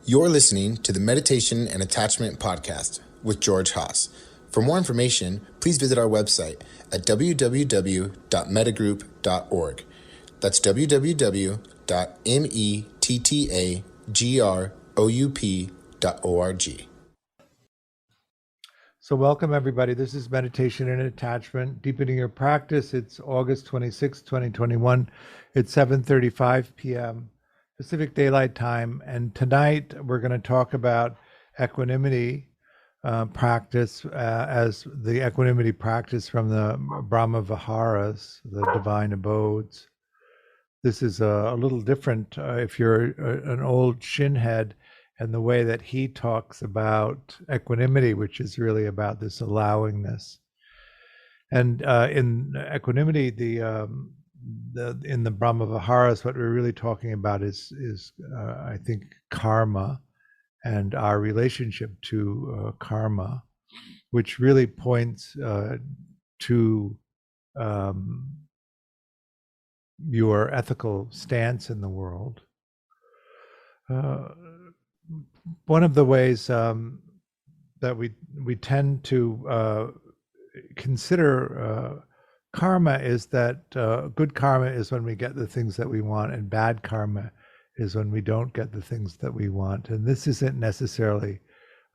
You're listening to the Meditation and Attachment Podcast with George Haas. For more information, please visit our website at www.mettagroup.org. That's www.mettagroup.org. So welcome everybody. This is Meditation and Attachment, Deepening Your Practice. It's August 26, 2021. It's 7:35 p.m. Pacific Daylight Time. And tonight we're going to talk about equanimity practice as the equanimity practice from the Brahma Viharas, the divine abodes. This is a little different if you're an old shinhead, and the way that he talks about equanimity, which is really about this allowingness. And in equanimity, in the Brahma Viharas, what we're really talking about is I think karma and our relationship to karma, which really points to your ethical stance in the world. One of the ways that we tend to consider karma is that good karma is when we get the things that we want, and bad karma is when we don't get the things that we want. And this isn't necessarily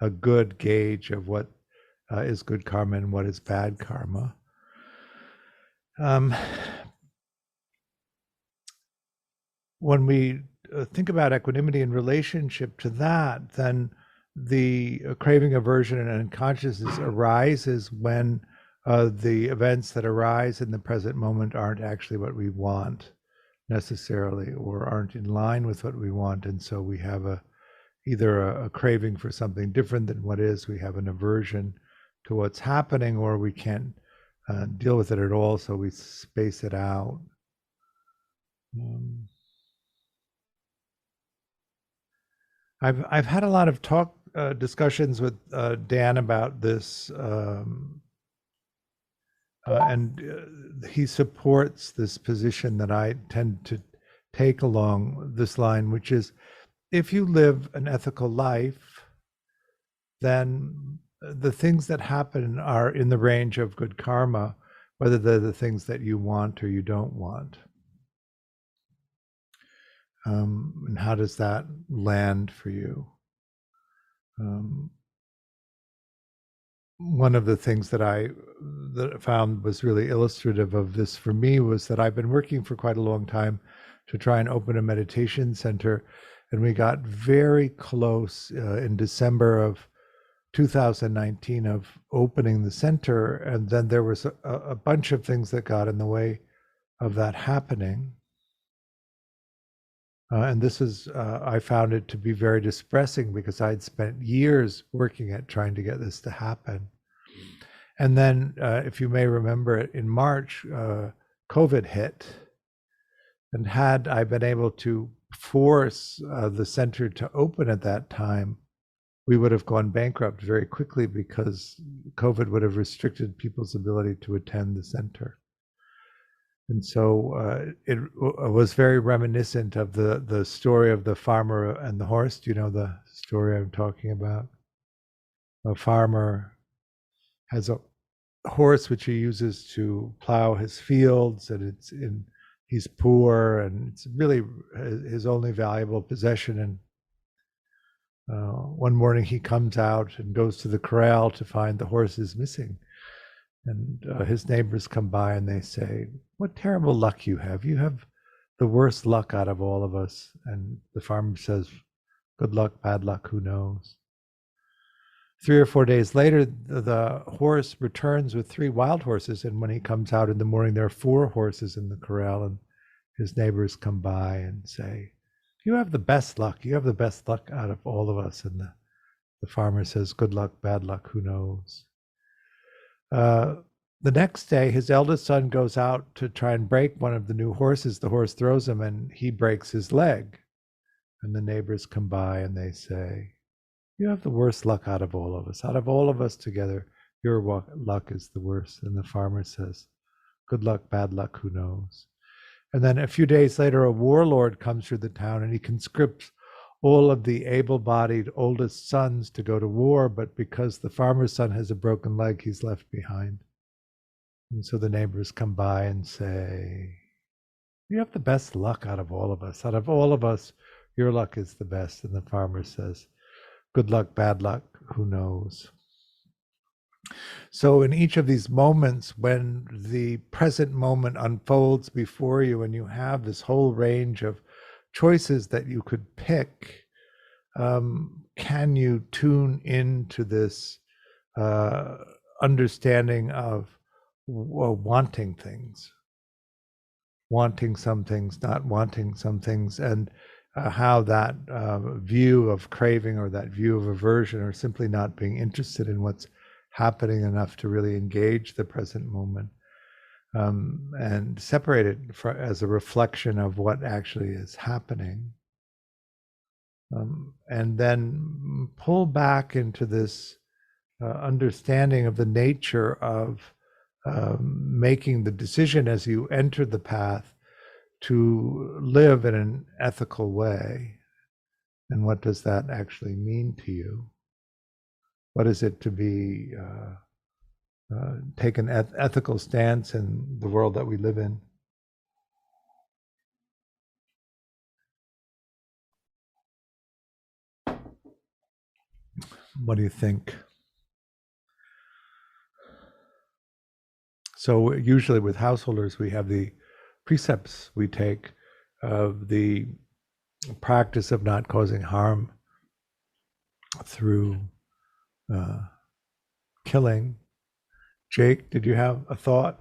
a good gauge of what is good karma and what is bad karma. When we think about equanimity in relationship to that, then the craving, aversion, and unconsciousness arises when the events that arise in the present moment aren't actually what we want necessarily, or aren't in line with what we want. And so we have either a craving for something different than what is, we have an aversion to what's happening, or we can't deal with it at all, so we space it out. I've had a lot of discussions with Dan about this, and he supports this position that I tend to take along this line, which is, if you live an ethical life, then the things that happen are in the range of good karma, whether they're the things that you want or you don't want. And how does that land for you? One of the things that I found was really illustrative of this for me was that I've been working for quite a long time to try and open a meditation center, and we got very close in December of 2019 of opening the center, and then there was a bunch of things that got in the way of that happening. And this is, I found it to be very distressing, because I'd spent years working at trying to get this to happen. And then, if you may remember it, in March, COVID hit. And had I been able to force the center to open at that time, we would have gone bankrupt very quickly, because COVID would have restricted people's ability to attend the center. And so it was very reminiscent of the story of the farmer and the horse. Do you know the story I'm talking about? A farmer has a horse which he uses to plow his fields, and he's poor, and it's really his only valuable possession. And one morning he comes out and goes to the corral to find the horse is missing. And his neighbors come by and they say, "What terrible luck you have. You have the worst luck out of all of us." And the farmer says, "Good luck, bad luck, who knows?" 3 or 4 days later, the horse returns with 3 wild horses. And when he comes out in the morning, there are 4 horses in the corral. And his neighbors come by and say, "You have the best luck. You have the best luck out of all of us." And the farmer says, "Good luck, bad luck, who knows?" The next day, his eldest son goes out to try and break one of the new horses. The horse throws him and he breaks his leg. And the neighbors come by and they say, "You have the worst luck out of all of us. Out of all of us together, your luck is the worst." And the farmer says, "Good luck, bad luck, who knows?" And then a few days later, a warlord comes through the town and he conscripts all of the able-bodied oldest sons to go to war, but because the farmer's son has a broken leg, he's left behind. And so the neighbors come by and say, you have the best luck out of all of us. Out of all of us, your luck is the best. And the farmer says, good luck, bad luck, who knows? So in each of these moments, when the present moment unfolds before you and you have this whole range of choices that you could pick, can you tune into this understanding of wanting things, wanting some things, not wanting some things, and how that view of craving or that view of aversion or simply not being interested in what's happening enough to really engage the present moment and separate it as a reflection of what actually is happening. And then pull back into this understanding of the nature of making the decision as you enter the path to live in an ethical way. And what does that actually mean to you? What is it to be take an ethical stance in the world that we live in? What do you think? So usually with householders, we have the precepts we take of the practice of not causing harm through killing. Jake, did you have a thought?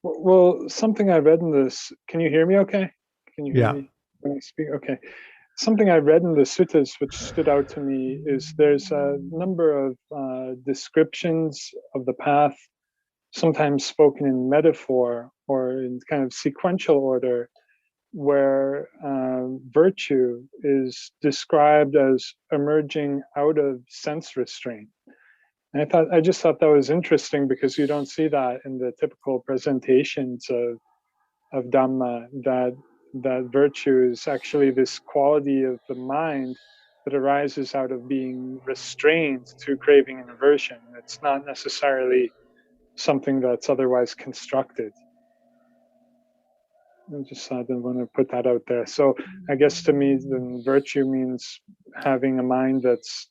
Well, something I read in this, can you hear me okay? Can you hear me when I speak? Okay. Something I read in the suttas which stood out to me is there's a number of descriptions of the path, sometimes spoken in metaphor or in kind of sequential order, where virtue is described as emerging out of sense restraint. And I just thought that was interesting because you don't see that in the typical presentations of Dhamma, that virtue is actually this quality of the mind that arises out of being restrained through craving and aversion. It's not necessarily something that's otherwise constructed. I just thought I want to put that out there. So I guess to me, then virtue means having a mind that's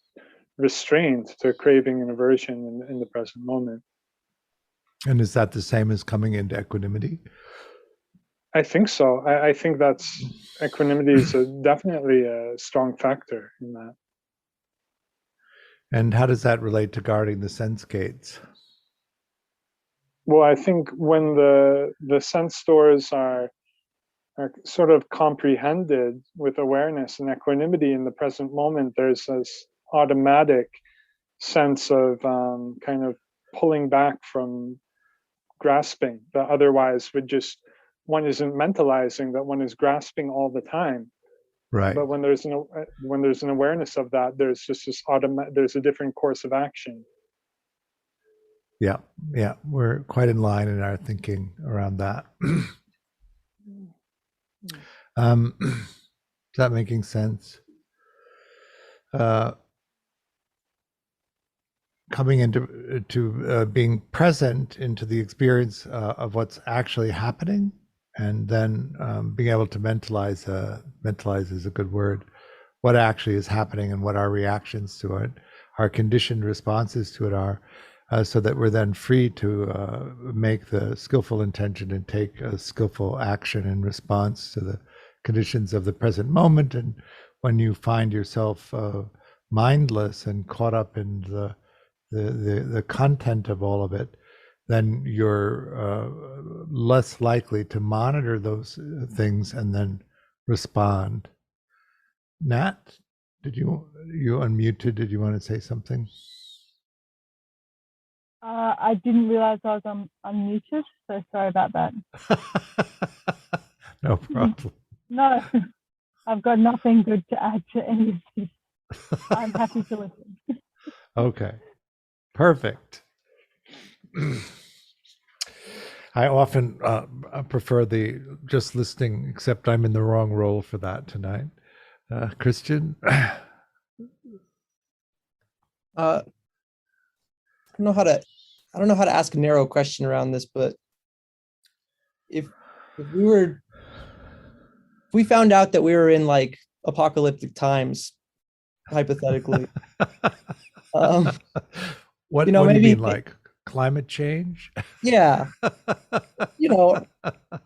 restrained to craving and aversion in the present moment. And is that the same as coming into equanimity? I think so. I think that's equanimity is definitely a strong factor in that. And how does that relate to guarding the sense gates? Well, I think when the sense doors are sort of comprehended with awareness and equanimity in the present moment, there's this automatic sense of kind of pulling back from grasping that otherwise would just, one isn't mentalizing that one is grasping all the time. Right. But when there's an awareness of that, there's just this there's a different course of action. Yeah, we're quite in line in our thinking around that. Is that making sense? Coming into being present into the experience of what's actually happening, and then being able to mentalize is a good word, what actually is happening and what our reactions to it, our conditioned responses to it are, so that we're then free to make the skillful intention and take a skillful action in response to the conditions of the present moment. And when you find yourself mindless and caught up in the content of all of it, then you're less likely to monitor those things and then respond. Nat, you unmuted? Did you want to say something? I didn't realize I was unmuted, so sorry about that. No problem. No, I've got nothing good to add to any of this. I'm happy to listen. Okay, perfect. I often prefer the just listening, except I'm in the wrong role for that tonight. Christian? I don't know how to ask a narrow question around this, but if we found out that we were in like apocalyptic times, hypothetically, what you know, do you maybe mean, like climate change? yeah, you know,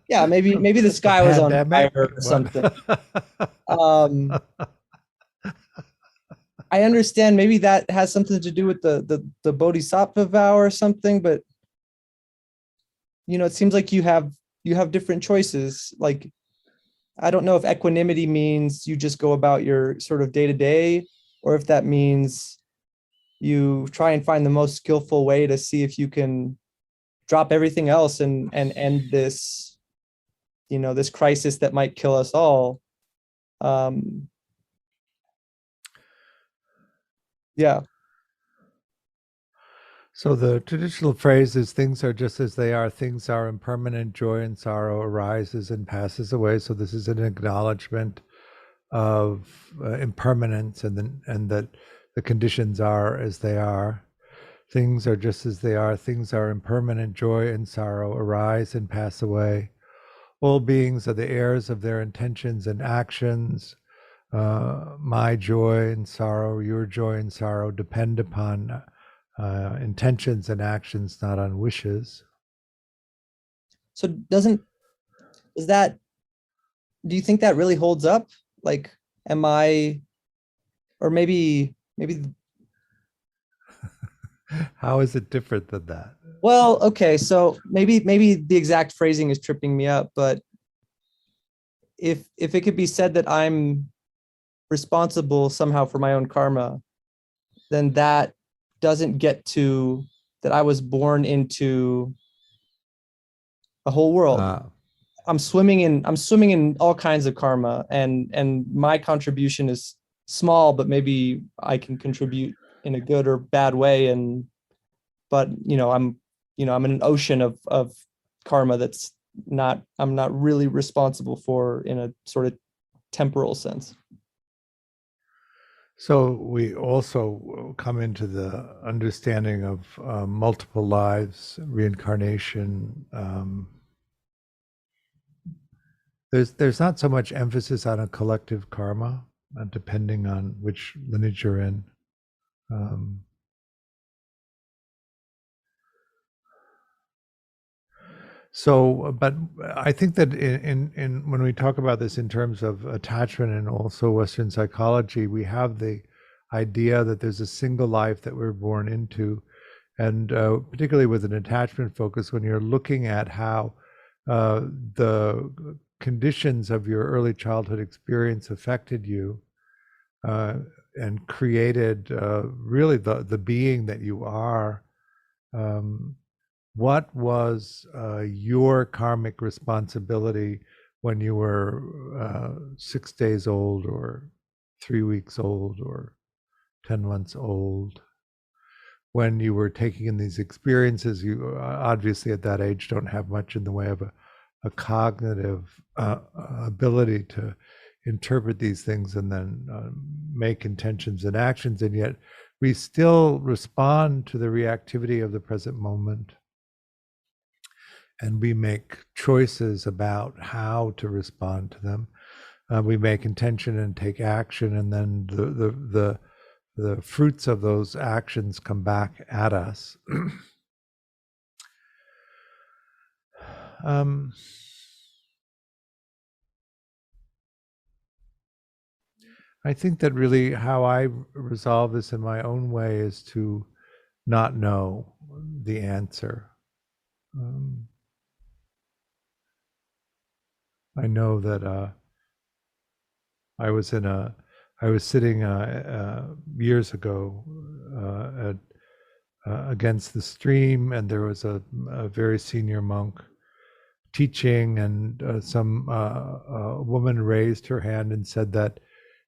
yeah, maybe the sky was on Pandemic? fire or What? something. I understand maybe that has something to do with the Bodhisattva vow or something, but you know, it seems like you have different choices. Like, I don't know if equanimity means you just go about your sort of day to day, or if that means you try and find the most skillful way to see if you can drop everything else and end this, you know, this crisis that might kill us all. Yeah. So the traditional phrase is things are just as they are, things are impermanent, joy and sorrow arises and passes away. So this is an acknowledgement of impermanence and that the conditions are as they are. Things are just as they are, things are impermanent, joy and sorrow arise and pass away. All beings are the heirs of their intentions and actions. My joy and sorrow, your joy and sorrow depend upon intentions and actions, not on wishes. So do you think that really holds up? Like, or maybe How is it different than that? well, okay, so maybe the exact phrasing is tripping me up, but if it could be said that I'm responsible somehow for my own karma, then that doesn't get to that I was born into a whole world. I'm swimming in all kinds of karma, and my contribution is small, but maybe I can contribute in a good or bad way. But I'm in an ocean of karma that's I'm not really responsible for in a sort of temporal sense. So we also come into the understanding of multiple lives, reincarnation. There's not so much emphasis on a collective karma, depending on which lineage you're in. But I think that in when we talk about this in terms of attachment and also Western psychology, we have the idea that there's a single life that we're born into, and particularly with an attachment focus, when you're looking at how the conditions of your early childhood experience affected you and created really the being that you are. What was your karmic responsibility when you were 6 days old or 3 weeks old or 10 months old? When you were taking in these experiences, you obviously at that age don't have much in the way of a cognitive ability to interpret these things and then make intentions and actions, and yet we still respond to the reactivity of the present moment. And we make choices about how to respond to them. We make intention and take action, and then the fruits of those actions come back at us. I think that really how I resolve this in my own way is to not know the answer. I know that I was sitting years ago against the stream, and there was a very senior monk teaching, and some woman raised her hand and said that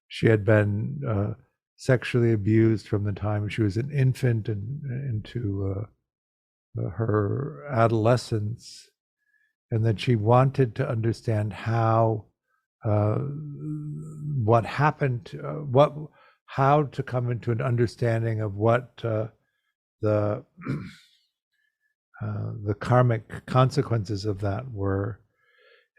she had been sexually abused from the time she was an infant and into her adolescence, and that she wanted to understand how what happened, how to come into an understanding of what the karmic consequences of that were.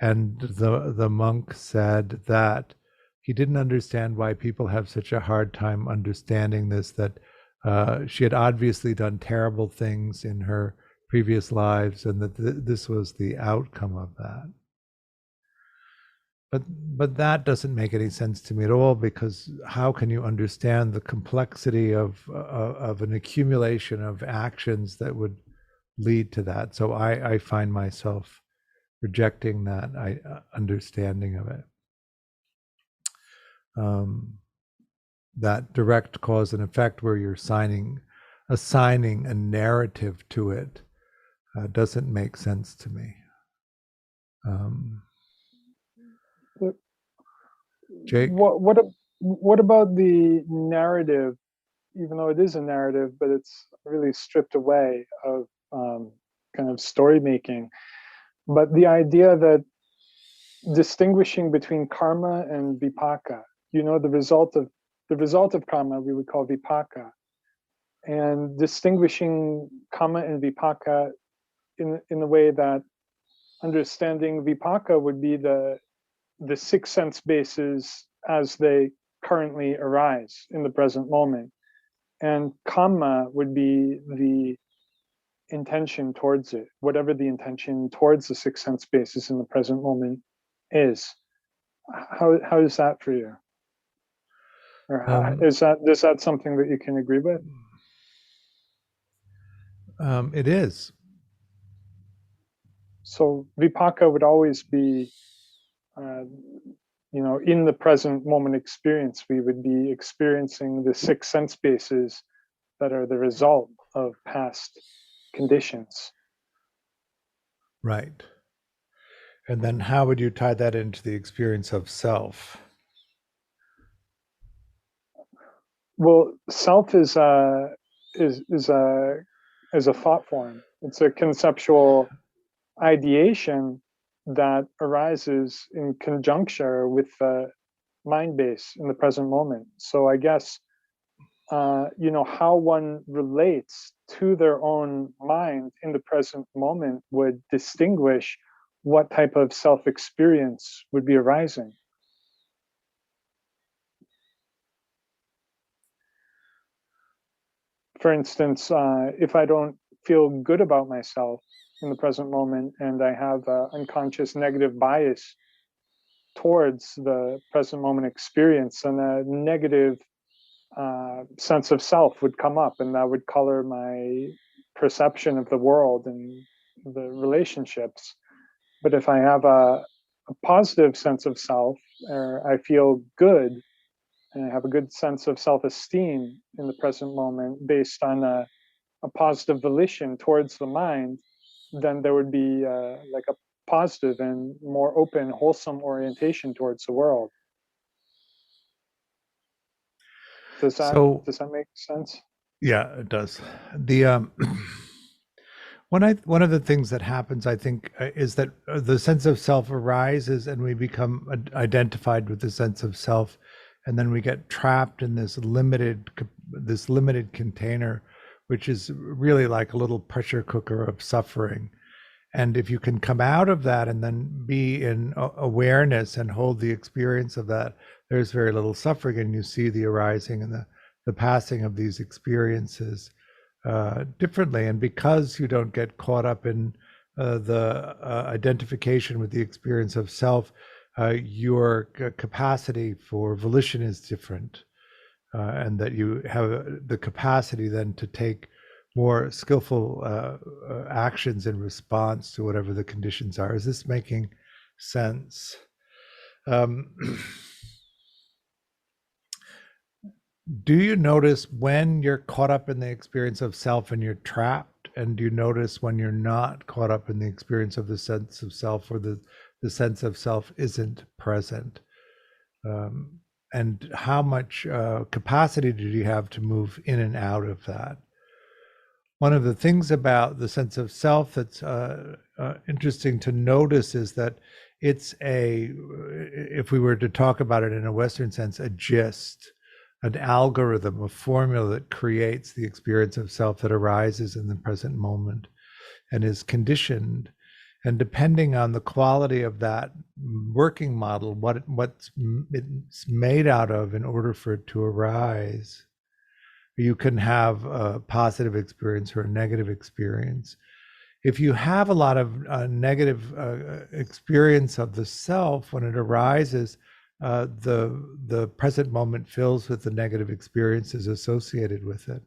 And the monk said that he didn't understand why people have such a hard time understanding this, that she had obviously done terrible things in her previous lives, and that this was the outcome of that. But that doesn't make any sense to me at all, because how can you understand the complexity of an accumulation of actions that would lead to that? So I find myself rejecting that understanding of it. That direct cause and effect, where you're assigning a narrative to it, doesn't make sense to me. Jake? What about the narrative, even though it is a narrative, but it's really stripped away of kind of story making? But the idea that distinguishing between karma and vipaka, the result of karma we would call vipaka, and distinguishing karma and vipaka in the way that understanding vipaka would be the six sense bases as they currently arise in the present moment, and karma would be the intention towards it, whatever the intention towards the six sense bases in the present moment is. How is that for you? Or is that something that you can agree with? It is. So vipaka would always be, in the present moment experience, we would be experiencing the six sense bases that are the result of past conditions. Right. And then how would you tie that into the experience of self? Well, self is a thought form. It's a conceptual ideation that arises in conjuncture with the mind base in the present moment. So I guess how one relates to their own mind in the present moment would distinguish what type of self-experience would be arising. For instance, if I don't feel good about myself in the present moment, and I have an unconscious negative bias towards the present moment experience, and a negative sense of self would come up, and that would color my perception of the world and the relationships. But if I have a positive sense of self, or I feel good, and I have a good sense of self-esteem in the present moment based on a positive volition towards the mind, then there would be like a positive and more open, wholesome orientation towards the world. Does that make sense? Yeah, it does. The one of the things that happens, I think, is that the sense of self arises, and we become identified with the sense of self, and then we get trapped in this limited container, which is really like a little pressure cooker of suffering. And if you can come out of that and then be in awareness and hold the experience of that, there's very little suffering, and you see the arising and the passing of these experiences differently. And because you don't get caught up in the identification with the experience of self, your capacity for volition is different, and that you have the capacity then to take more skillful actions in response to whatever the conditions are. Is this making sense? Do you notice when you're caught up in the experience of self and you're trapped? And do you notice when you're not caught up in the experience of the sense of self, or the sense of self isn't present? And how much capacity do you have to move in and out of that? One of the things about the sense of self that's interesting to notice is that It's if we were to talk about it in a Western sense, a gist, an algorithm, a formula that creates the experience of self that arises in the present moment and is conditioned. And depending on the quality of that working model, what's it's made out of in order for it to arise, you can have a positive experience or a negative experience. If you have a lot of negative experience of the self when it arises, the present moment fills with the negative experiences associated with it.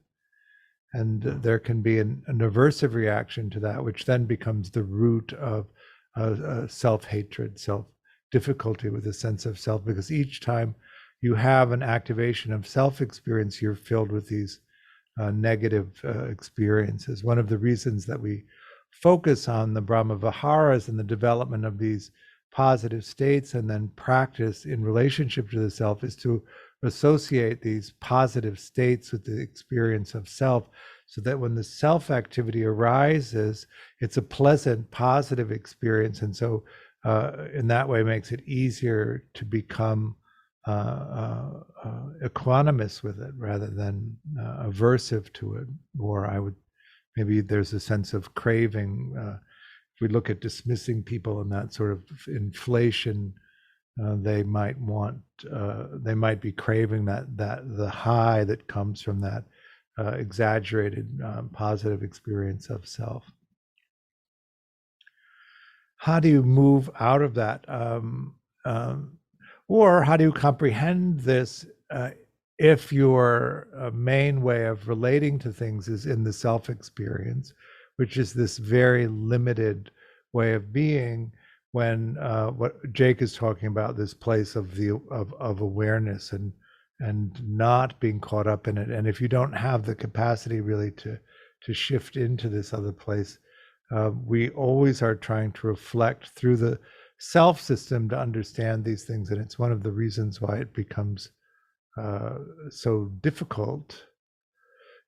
And there can be an aversive reaction to that, which then becomes the root of self-hatred, self-difficulty with a sense of self, because each time you have an activation of self-experience, you're filled with these negative experiences. One of the reasons that we focus on the Brahma Viharas and the development of these positive states and then practice in relationship to the self is to associate these positive states with the experience of self, so that when the self activity arises, it's a pleasant, positive experience. And so in that way makes it easier to become equanimous with it rather than aversive to it. Or maybe there's a sense of craving. If we look at dismissing people and that sort of inflation, they might be craving that the high that comes from that exaggerated positive experience of self. How do you move out of that? Or how do you comprehend this if your main way of relating to things is in the self-experience, which is this very limited way of being, when what Jake is talking about, this place of awareness and not being caught up in it. And if you don't have the capacity really to shift into this other place, we always are trying to reflect through the self system to understand these things. And it's one of the reasons why it becomes so difficult.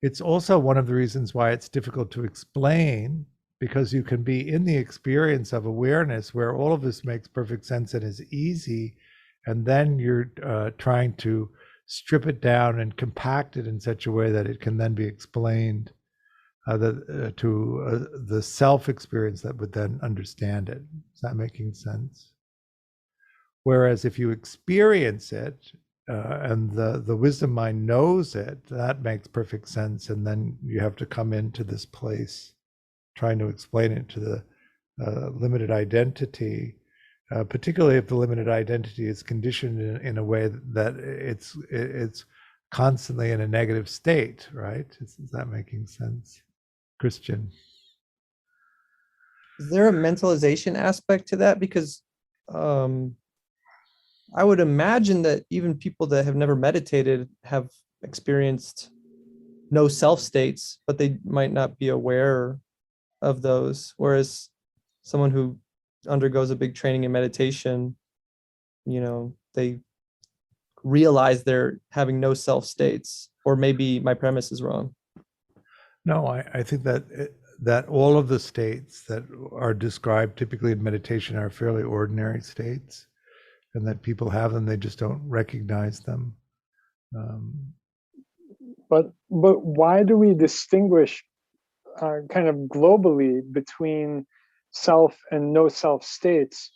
It's also one of the reasons why it's difficult to explain, because you can be in the experience of awareness where all of this makes perfect sense and is easy, and then you're trying to strip it down and compact it in such a way that it can then be explained to the self experience that would then understand it. Is that making sense? Whereas if you experience it and the wisdom mind knows it, that makes perfect sense. And then you have to come into this place trying to explain it to the limited identity, particularly if the limited identity is conditioned in a way that it's constantly in a negative state, right? Is that making sense? Christian. Is there a mentalization aspect to that? Because I would imagine that even people that have never meditated have experienced no self states, but they might not be aware of those. Whereas someone who undergoes a big training in meditation, they realize they're having no self states. Or maybe my premise is wrong. No, I think that all of the states that are described typically in meditation are fairly ordinary states, and that people have them, they just don't recognize them. But why do we distinguish kind of globally between self and no self states,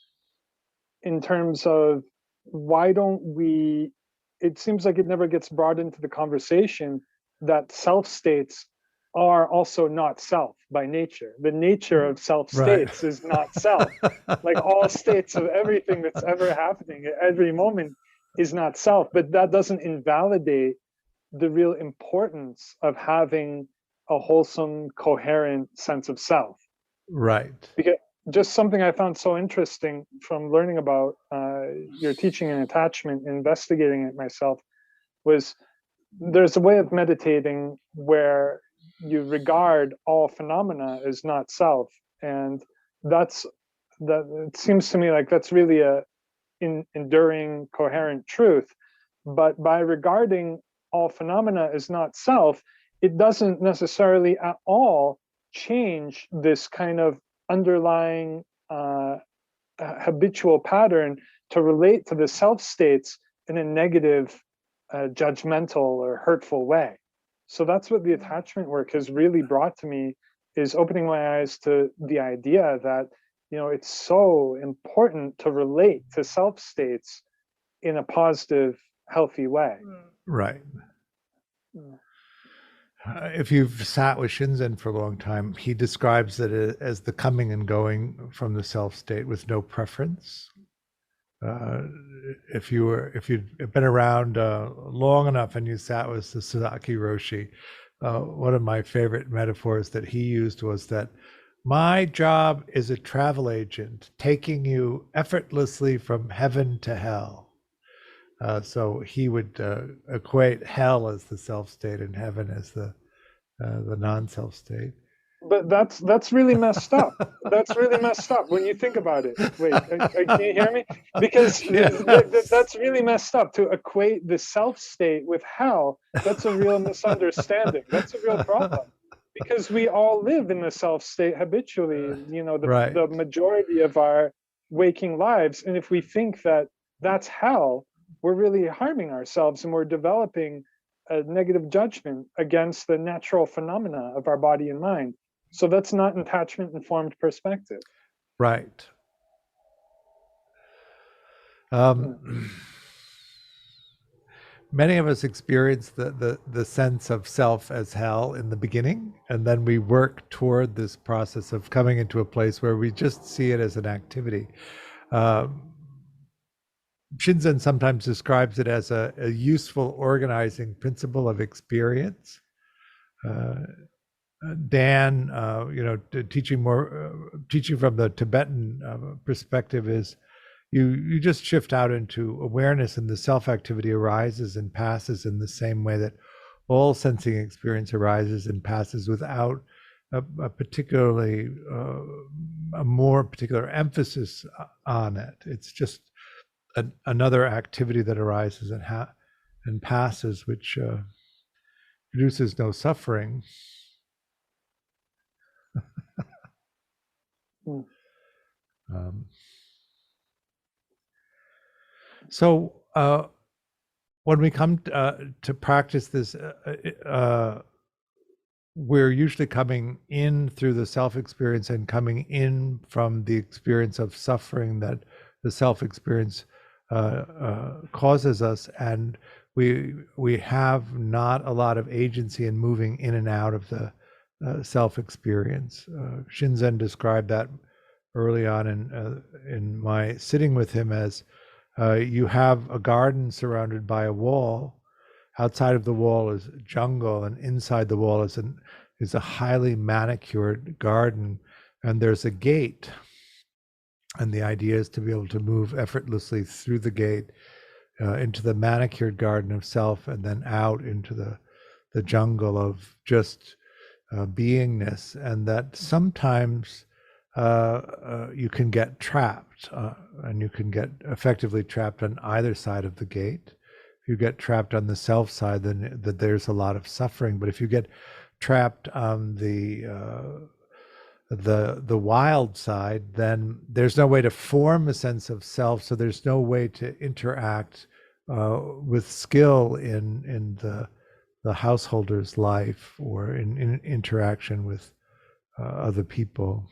in terms of why don't we, it seems like it never gets brought into the conversation that self states are also not self by nature. The nature of self states is not self. Like all states of everything that's ever happening at every moment is not self, but that doesn't invalidate the real importance of having a wholesome, coherent sense of self. Right. Because just something I found so interesting from learning about your teaching and attachment, investigating it myself, was there's a way of meditating where you regard all phenomena as not self, and that it seems to me like that's really a enduring, coherent truth. But by regarding all phenomena as not self, it doesn't necessarily at all change this kind of underlying habitual pattern to relate to the self states in a negative, judgmental or hurtful way. So that's what the attachment work has really brought to me, is opening my eyes to the idea that, it's so important to relate to self states in a positive, healthy way. Right. If you've sat with Shinzen for a long time, he describes it as the coming and going from the self state with no preference. If you'd been around long enough and you sat with the Sasaki Roshi, one of my favorite metaphors that he used was that my job is a travel agent taking you effortlessly from heaven to hell. So he would equate hell as the self state and heaven as the non-self state. But that's really messed up. That's really messed up when you think about it. Wait, can you hear me? Because that's really messed up to equate the self state with hell. That's a real misunderstanding. That's a real problem. Because we all live in the self state habitually, the majority of our waking lives. And if we think that that's hell, we're really harming ourselves, and we're developing a negative judgment against the natural phenomena of our body and mind. So that's not an attachment-informed perspective. Right. Many of us experience the sense of self as hell in the beginning, and then we work toward this process of coming into a place where we just see it as an activity. Shinzen sometimes describes it as a useful organizing principle of experience. Dan, teaching from the Tibetan perspective is you just shift out into awareness, and the self activity arises and passes in the same way that all sensing experience arises and passes without a more particular emphasis on it. It's just another activity that arises and passes, which produces no suffering. So when we come to practice this, we're usually coming in through the self-experience and coming in from the experience of suffering that the self-experience causes us, and we have not a lot of agency in moving in and out of the self-experience. Shinzen described that early on in my sitting with him as you have a garden surrounded by a wall. Outside of the wall is jungle, and inside the wall is a highly manicured garden, and there's a gate. And the idea is to be able to move effortlessly through the gate into the manicured garden of self, and then out into the jungle of just beingness. And that sometimes you can get trapped, and you can get effectively trapped on either side of the gate. If you get trapped on the self side, then there's a lot of suffering. But if you get trapped on the wild side, then there's no way to form a sense of self. So there's no way to interact with skill in the householder's life or in interaction with other people.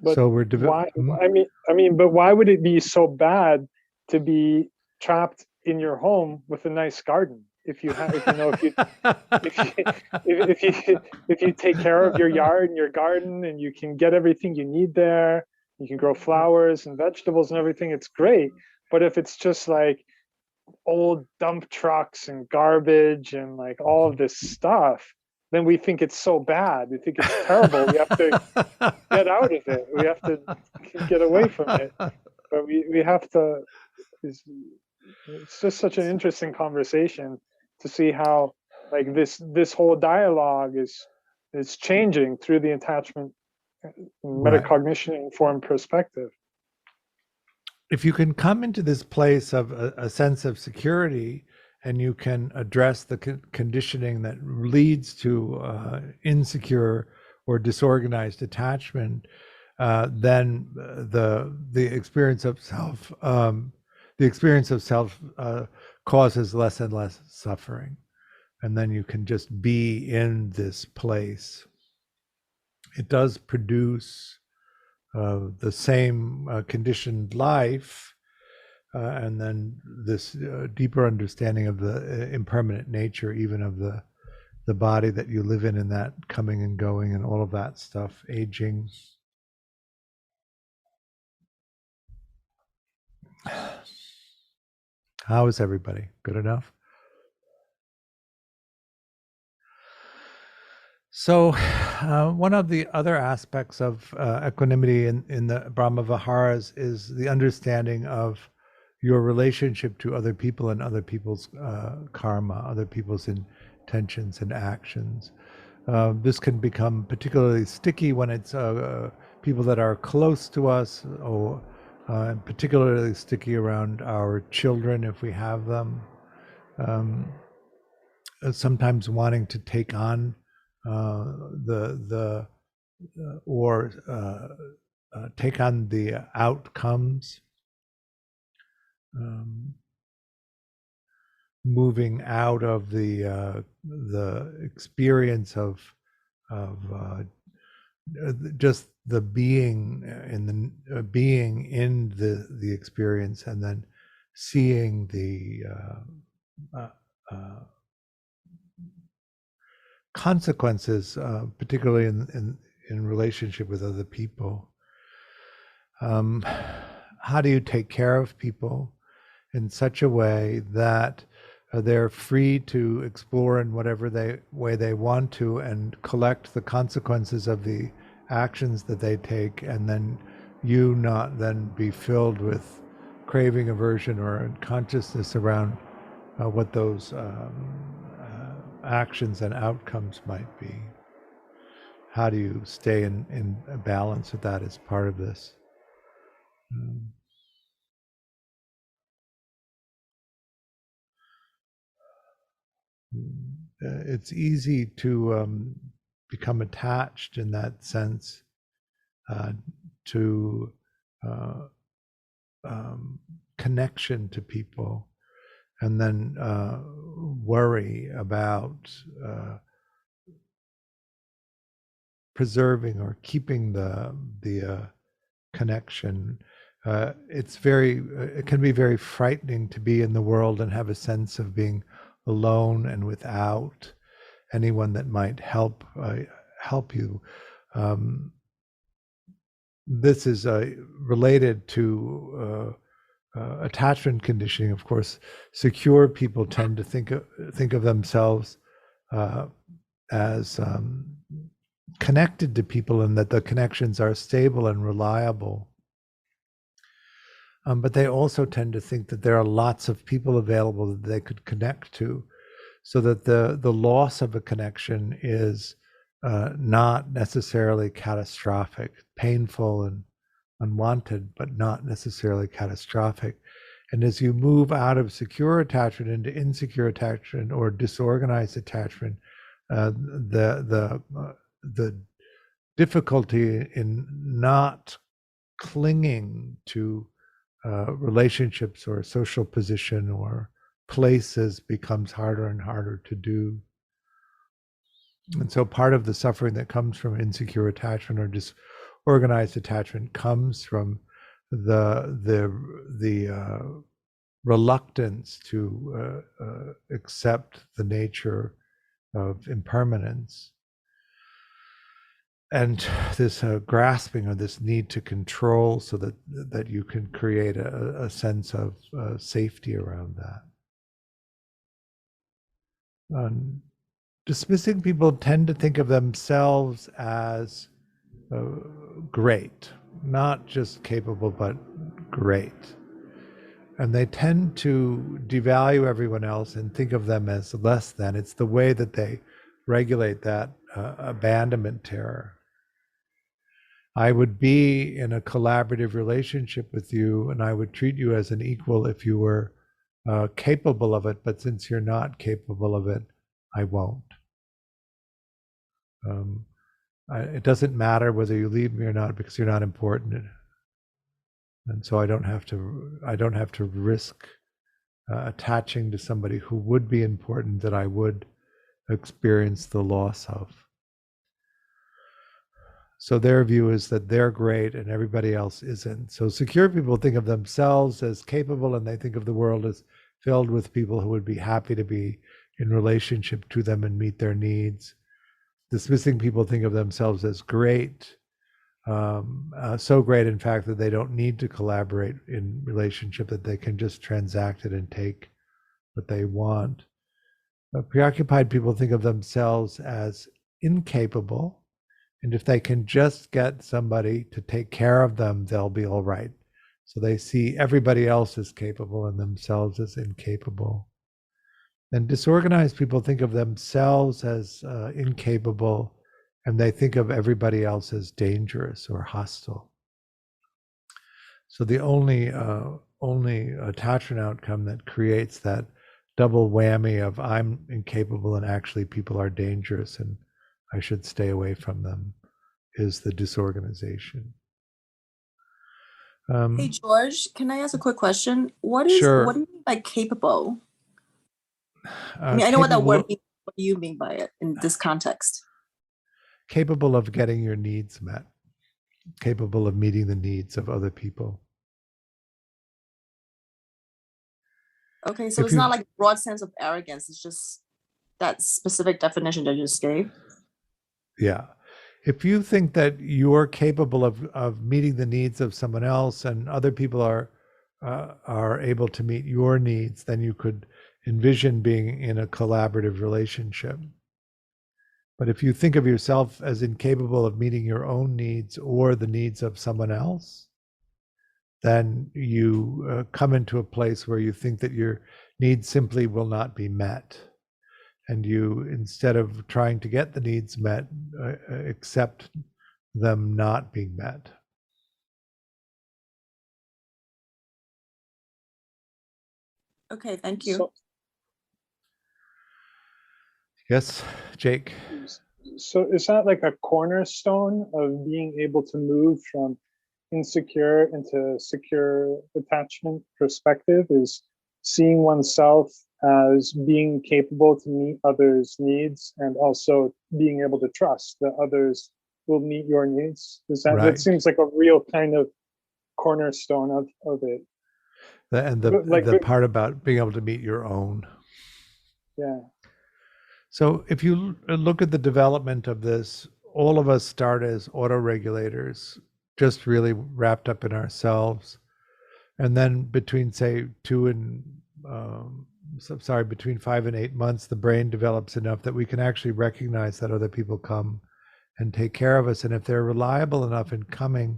But so we're why? But why would it be so bad to be trapped in your home with a nice garden? If you take care of your yard and your garden, and you can get everything you need there, you can grow flowers and vegetables and everything, it's great. But if it's just like old dump trucks and garbage and like all of this stuff, then we think it's so bad. We think it's terrible. We have to get out of it. We have to get away from it. But we have to. It's just such an interesting conversation to see how like this whole dialogue is changing through the attachment metacognition informed perspective. If you can come into this place of a sense of security, and you can address the conditioning that leads to insecure or disorganized attachment, then the experience of self causes less and less suffering, and then you can just be in this place. It does produce the same conditioned life, and then this deeper understanding of the impermanent nature, even of the body that you live in, and that coming and going and all of that stuff, aging. How is everybody? Good enough? So one of the other aspects of equanimity in the Brahma Viharas is the understanding of your relationship to other people and other people's karma, other people's intentions and actions. This can become particularly sticky when it's people that are close to us, or and particularly sticky around our children if we have them. Sometimes wanting to take on take on the outcomes, moving out of the experience of just the being in the experience, and then seeing the consequences, particularly in relationship with other people. How do you take care of people in such a way that they're free to explore in whatever way they want to, and collect the consequences of the actions that they take, and then you not then be filled with craving, aversion, or consciousness around what those actions and outcomes might be? How do you stay in balance with that as part of this? It's easy to become attached in that sense to connection to people, and then worry about preserving or keeping the connection. It can be very frightening to be in the world and have a sense of being alone and without anyone that might help you. This is related to attachment conditioning. Of course, secure people tend to think of themselves as connected to people, and that the connections are stable and reliable. But they also tend to think that there are lots of people available that they could connect to, so that the loss of a connection is not necessarily catastrophic, painful and unwanted, but not necessarily catastrophic. And as you move out of secure attachment into insecure attachment or disorganized attachment, the difficulty in not clinging to relationships or social position or places becomes harder and harder to do. And so part of the suffering that comes from insecure attachment or disorganized attachment comes from the reluctance to accept the nature of impermanence, and this grasping, or this need to control, so that you can create a sense of safety around that. Dismissing people tend to think of themselves as great, not just capable, but great. And they tend to devalue everyone else and think of them as less than. It's the way that they regulate that abandonment terror. I would be in a collaborative relationship with you, and I would treat you as an equal if you were capable of it, but since you're not capable of it, I won't. It doesn't matter whether you leave me or not because you're not important. And so I don't have to risk attaching to somebody who would be important that I would experience the loss of. So their view is that they're great and everybody else isn't. So secure people think of themselves as capable, and they think of the world as filled with people who would be happy to be in relationship to them and meet their needs. Dismissing people think of themselves as great, so great, in fact, that they don't need to collaborate in relationship, that they can just transact it and take what they want. Preoccupied people think of themselves as incapable, and if they can just get somebody to take care of them, they'll be all right. So they see everybody else as capable and themselves as incapable. And disorganized people think of themselves as incapable, and they think of everybody else as dangerous or hostile. So the only attachment outcome that creates that double whammy of I'm incapable and actually people are dangerous and I should stay away from them is the disorganization. Hey George, can I ask a quick question? What Sure. do you mean by capable? I mean, I know what that word means. What do you mean by it in this context? Capable of getting your needs met, capable of meeting the needs of other people. Okay, so it's not like a broad sense of arrogance. It's just that specific definition that you just gave. Yeah. If you think that you're capable of meeting the needs of someone else and other people are able to meet your needs, then you could envision being in a collaborative relationship. But if you think of yourself as incapable of meeting your own needs or the needs of someone else, then you come into a place where you think that your needs simply will not be met. And you, instead of trying to get the needs met, accept them not being met. Okay, thank you. Yes, Jake. So is that like a cornerstone of being able to move from insecure into secure attachment perspective, is seeing oneself as being capable to meet others' needs and also being able to trust that others will meet your needs? Is that Right. That seems like a real kind of cornerstone of it. The part about being able to meet your own. Yeah. So if you look at the development of this, all of us start as autoregulators, just really wrapped up in ourselves. And then between, say, between 5 and 8 months, the brain develops enough that we can actually recognize that other people come and take care of us. And if they're reliable enough in coming,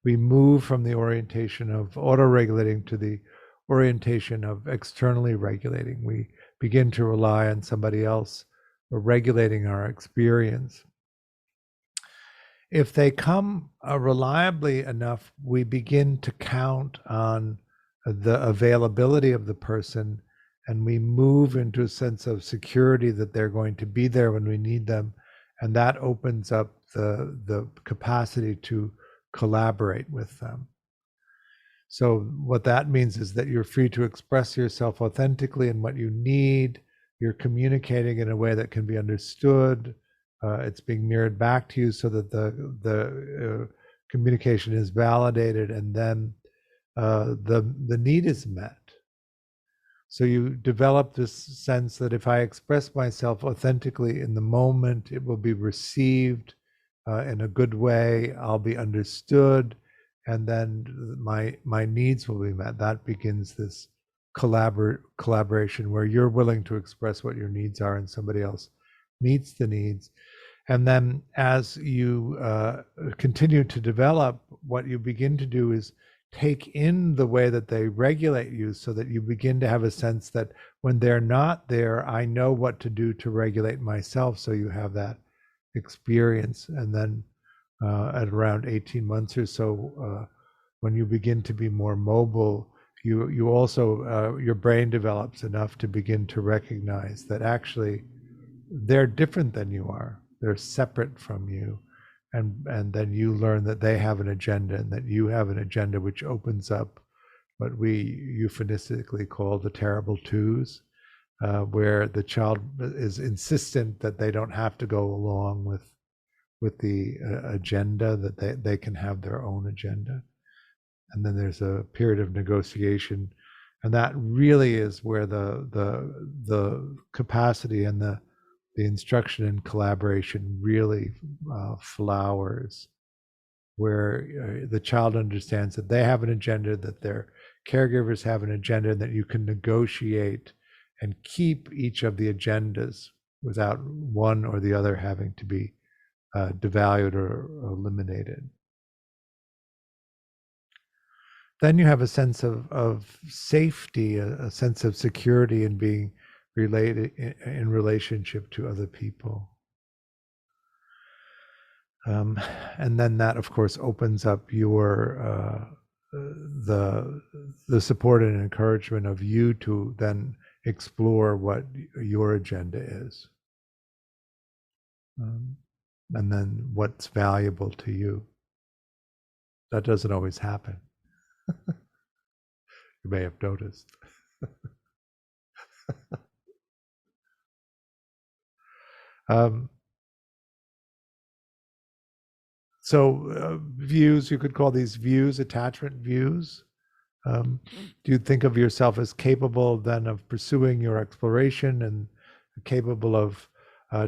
we move from the orientation of auto-regulating to the orientation of externally regulating. We begin to rely on somebody else for regulating our experience. If they come reliably enough, we begin to count on the availability of the person, and we move into a sense of security that they're going to be there when we need them. And that opens up the capacity to collaborate with them. So what that means is that you're free to express yourself authentically in what you need. You're communicating in a way that can be understood. It's being mirrored back to you so that the communication is validated, and then the need is met. So you develop this sense that if I express myself authentically in the moment, it will be received in a good way. I'll be understood, and then my needs will be met. That begins this collaboration where you're willing to express what your needs are and somebody else meets the needs. And then as you continue to develop, what you begin to do is take in the way that they regulate you, so that you begin to have a sense that when they're not there, I know what to do to regulate myself. So you have that experience. And then at around 18 months or so, when you begin to be more mobile, you also, your brain develops enough to begin to recognize that actually they're different than you are. They're separate from you. and then you learn that they have an agenda and that you have an agenda, which opens up what we euphemistically call the terrible twos, where the child is insistent that they don't have to go along with the agenda, that they can have their own agenda. And then there's a period of negotiation, and that really is where the capacity and the instruction and collaboration really flowers, where the child understands that they have an agenda, that their caregivers have an agenda, and that you can negotiate and keep each of the agendas without one or the other having to be devalued or eliminated. Then you have a sense of safety, a sense of security in being related in relationship to other people. And then that, of course, opens up your the support and encouragement of you to then explore what your agenda is, and then what's valuable to you. That doesn't always happen. You may have noticed. So views, you could call these views attachment views. Do you think of yourself as capable then of pursuing your exploration, and capable of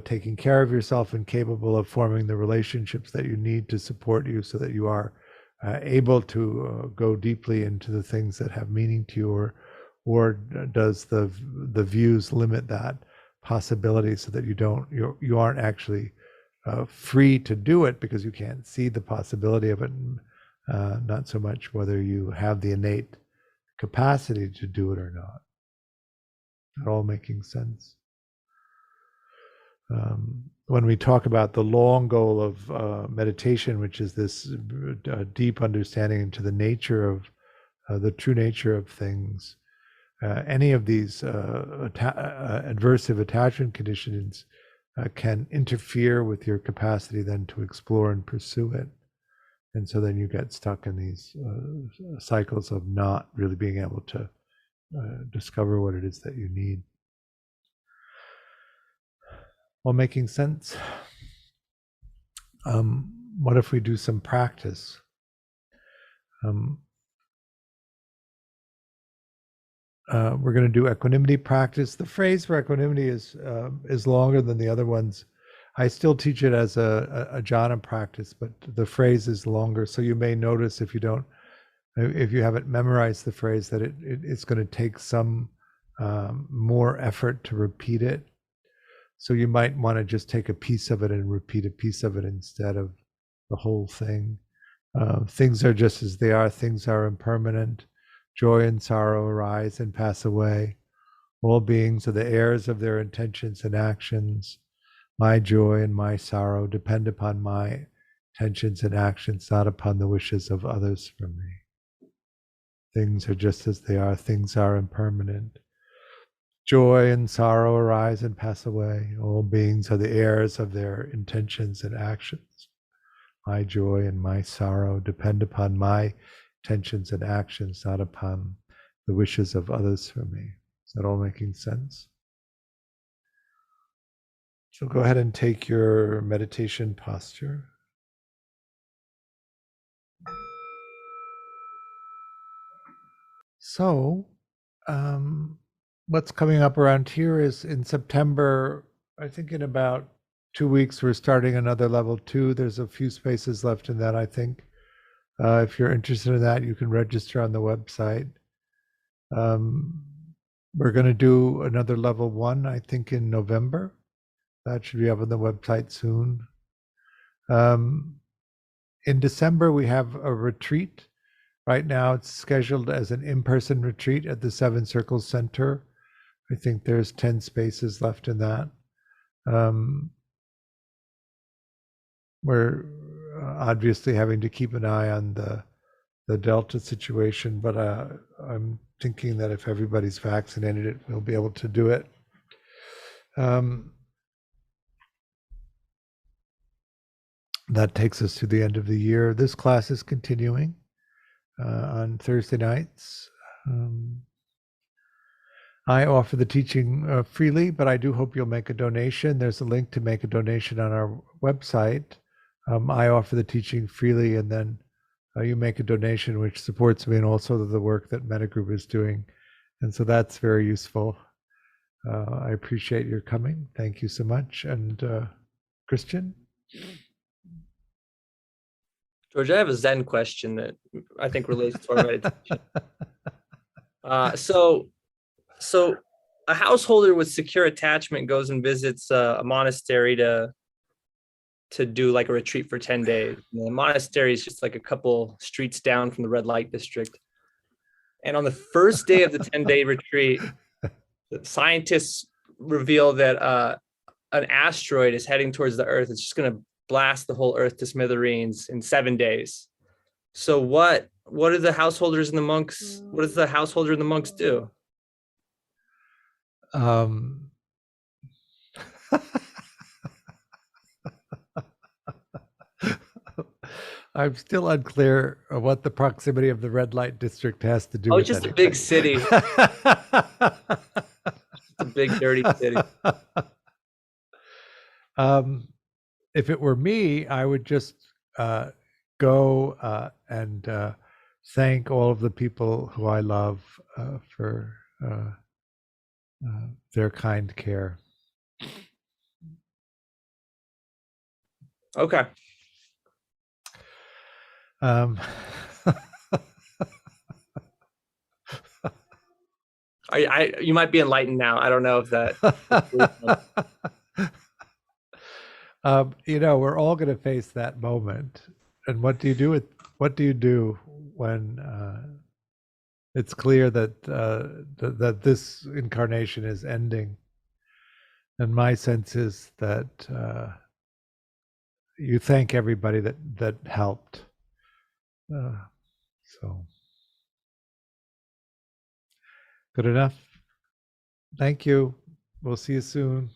taking care of yourself, and capable of forming the relationships that you need to support you so that you are able to go deeply into the things that have meaning to you, or does the views limit that possibility so that you aren't actually free to do it because you can't see the possibility of it, not so much whether you have the innate capacity to do it or not. That all making sense? When we talk about the long goal of meditation, which is this deep understanding into the nature of the true nature of things, any of these adversive attachment conditions can interfere with your capacity then to explore and pursue it. And so then you get stuck in these cycles of not really being able to discover what it is that you need. All making sense? What if we do some practice? We're going to do equanimity practice. The phrase for equanimity is longer than the other ones. I still teach it as a jhana practice, but the phrase is longer. So you may notice if you haven't memorized the phrase, that it's going to take some more effort to repeat it. So you might want to just take a piece of it and repeat a piece of it instead of the whole thing. Things are just as they are. Things are impermanent. Joy and sorrow arise and pass away. All beings are the heirs of their intentions and actions. My joy and my sorrow depend upon my intentions and actions, not upon the wishes of others for me. Things are just as they are. Things are impermanent. Joy and sorrow arise and pass away. All beings are the heirs of their intentions and actions. My joy and my sorrow depend upon my intentions and actions, not upon the wishes of others for me. Is that all making sense? So go ahead and take your meditation posture. So, what's coming up around here is in September, I think in about 2 weeks, we're starting another level 2. There's a few spaces left in that, I think. If you're interested in that, you can register on the website. We're going to do another level 1, I think, in November. That should be up on the website soon. In December, we have a retreat. Right now, it's scheduled as an in-person retreat at the Seven Circles Center. I think there's 10 spaces left in that. We're obviously having to keep an eye on the Delta situation, but I'm thinking that if everybody's vaccinated, we'll be able to do it. that takes us to the end of the year. This class is continuing on Thursday nights. I offer the teaching freely, but I do hope you'll make a donation. There's a link to make a donation on our website. I offer the teaching freely, and then you make a donation, which supports me and also the work that Mettagroup is doing. And so that's very useful. I appreciate your coming. Thank you so much. And Christian? George, I have a Zen question that I think relates to our meditation. So a householder with secure attachment goes and visits a monastery to do like a retreat for 10 days. And the monastery is just like a couple streets down from the red light district. And on the first day of the 10-day retreat, the scientists reveal that an asteroid is heading towards the Earth. It's just going to blast the whole Earth to smithereens in 7 days. So what do the householders and the monks, what does the householder and the monks do? I'm still unclear what the proximity of the red light district has to do with it's just a big city. It's a big, dirty city. If it were me, I would just go and thank all of the people who I love for their kind care. Okay. You might be enlightened now. I don't know if that. We're all going to face that moment. And what do you do when it's clear that that this incarnation is ending? And my sense is that you thank everybody that helped. So good enough. Thank you. We'll see you soon.